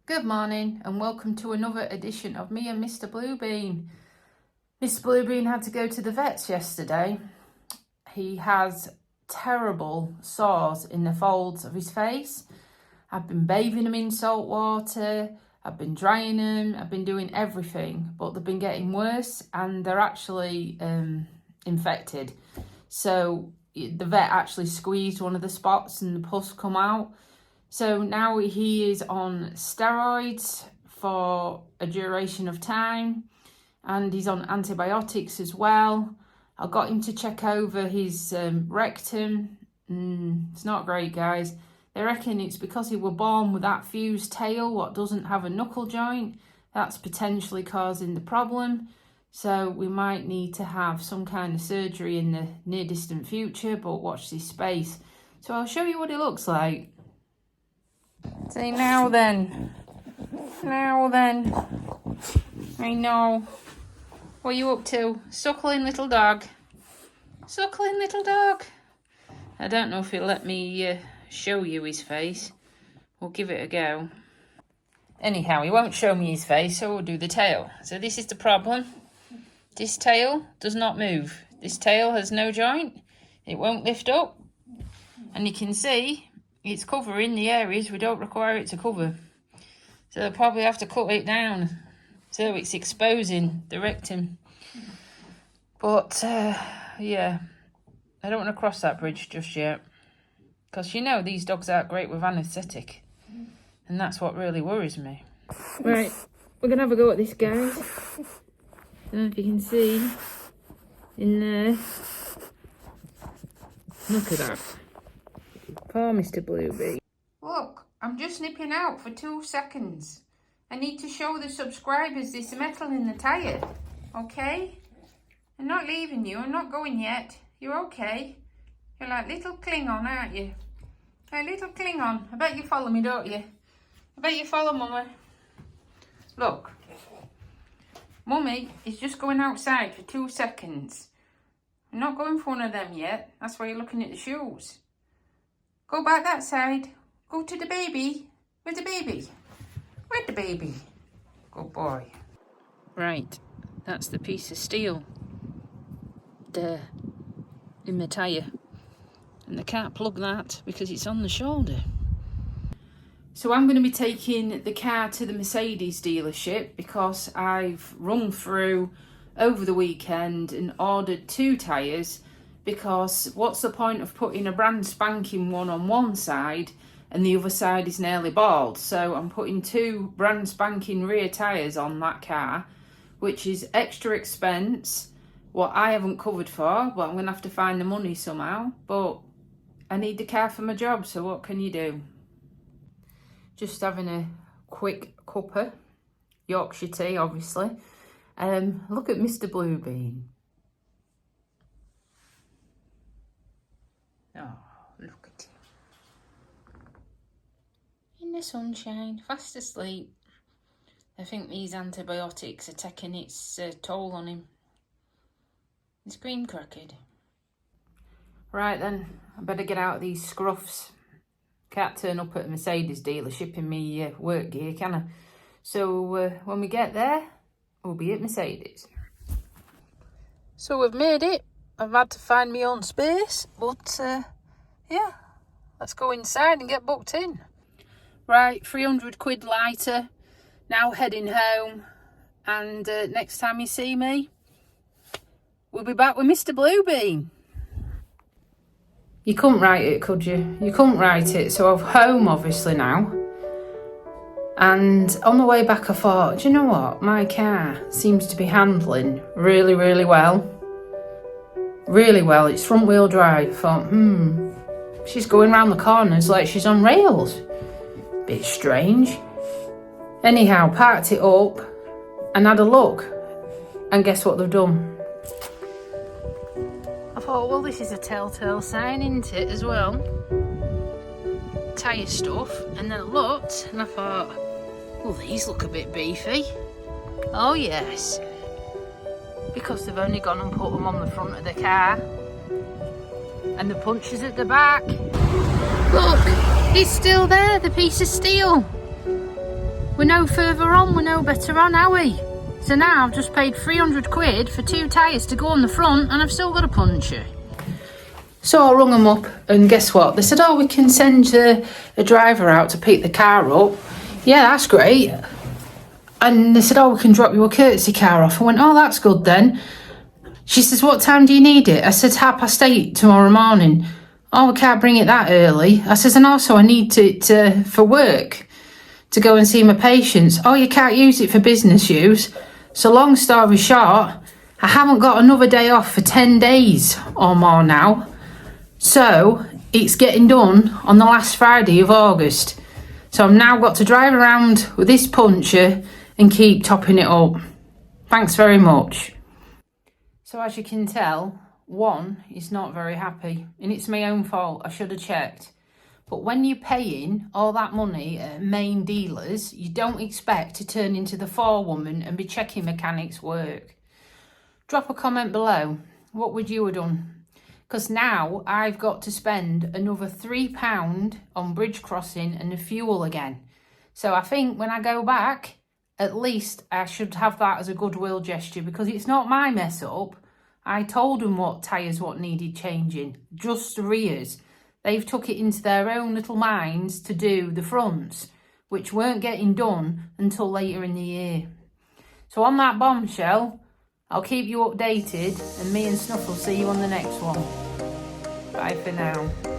Good morning and welcome to another edition of me and Mr. Bluebean. Mr. Bluebean had to go to the vets yesterday. He has terrible sores in the folds of his face. I've been bathing him in salt water, I've been drying him, I've been doing everything, but they've been getting worse and they're actually infected. So the vet actually squeezed one of the spots and the pus come out. So now he is on steroids for a duration of time and he's on antibiotics as well. I got him to check over his rectum. It's not great, guys. They reckon it's because he was born with that fused tail, what doesn't have a knuckle joint. That's potentially causing the problem. So we might need to have some kind of surgery in the near distant future, but watch this space. So I'll show you what it looks like. See, now then, I know. What are you up to? Suckling little dog. I don't know if he'll let me show you his face. We'll give it a go. Anyhow, he won't show me his face, so we'll do the tail. So this is the problem. This tail does not move. This tail has no joint. It won't lift up. And you can see it's covering the areas we don't require it to cover. So they'll probably have to cut it down so it's exposing the rectum. But, yeah, I don't want to cross that bridge just yet. Because you know these dogs aren't great with anaesthetic. And that's what really worries me. Right, we're going to have a go at this, guys. I don't know if you can see in there. Look at that. Poor Mr. Bluebean. Look, I'm just nipping out for 2 seconds. I need to show the subscribers this metal in the tyre, okay? I'm not leaving you, I'm not going yet. You're okay. You're like little Klingon, aren't you? Like little Klingon. I bet you follow me, don't you? I bet you follow Mummy. Look. Mummy is just going outside for 2 seconds. I'm not going for one of them yet. That's why you're looking at the shoes. Go back that side. Go to the baby. Where's the baby? Where's the baby? Good boy. Right, that's the piece of steel there in the tyre. And they can't plug that because it's on the shoulder. So I'm going to be taking the car to the Mercedes dealership because I've run through over the weekend and ordered 2 tyres. Because what's the point of putting a brand spanking one on one side and the other side is nearly bald? So I'm putting 2 brand spanking rear tyres on that car, which is extra expense, what I haven't covered for, but I'm going to have to find the money somehow. But I need the car for my job, so what can you do? Just having a quick cuppa, Yorkshire tea obviously. Look at Mr. Bluebean. Oh, look at him. In the sunshine, fast asleep. I think these antibiotics are taking its toll on him. He's green crackered. Right then, I better get out of these scruffs. Can't turn up at a Mercedes dealership in me work gear, can I? So when we get there, we'll be at Mercedes. So we've made it. I've had to find my own space, but yeah, let's go inside and get booked in. Right, 300 quid lighter, now heading home, and next time you see me, we'll be back with Mr. Bluebean. You couldn't write it, could you? You couldn't write it, so I'm home obviously now. And on the way back I thought, do you know what, my car seems to be handling really, really well. Really well, it's front wheel drive. I thought, she's going round the corners like she's on rails. Bit strange. Anyhow, parked it up and had a look. And guess what they've done? I thought, well, this is a telltale sign, isn't it, as well? Tyre stuff. And then I looked and I thought, well, these look a bit beefy. Oh, yes. Because they've only gone and put them on the front of the car. And the punches at the back. Look, it's still there, the piece of steel. we're no further on, we're no better on, are we? So now I've just paid 300 quid for 2 tyres to go on the front and I've still got a puncture. So I rung them up and guess what? They said, oh, we can send a driver out to pick the car up. Yeah, that's great. And they said, oh, we can drop you a courtesy car off. I went, oh, that's good then. She says, what time do you need it? I said, 8:30 tomorrow morning. Oh, we can't bring it that early. I says, and also I need it for work, to go and see my patients. Oh, you can't use it for business use. So long story short, I haven't got another day off for 10 days or more now. So it's getting done on the last Friday of August. So I've now got to drive around with this puncture and keep topping it up. Thanks very much. So as you can tell, one is not very happy, and it's my own fault. I should have checked. But when you're paying all that money at main dealers, you don't expect to turn into the forewoman and be checking mechanics' work. Drop a comment below. What would you have done? Because now I've got to spend another £3 on bridge crossing and the fuel again. So I think when I go back, at least I should have that as a goodwill gesture, because it's not my mess up. I told them what tyres what needed changing, just the rears. They've took it into their own little minds to do the fronts, which weren't getting done until later in the year. So on that bombshell, I'll keep you updated, and me and Snuff will see you on the next one. Bye for now.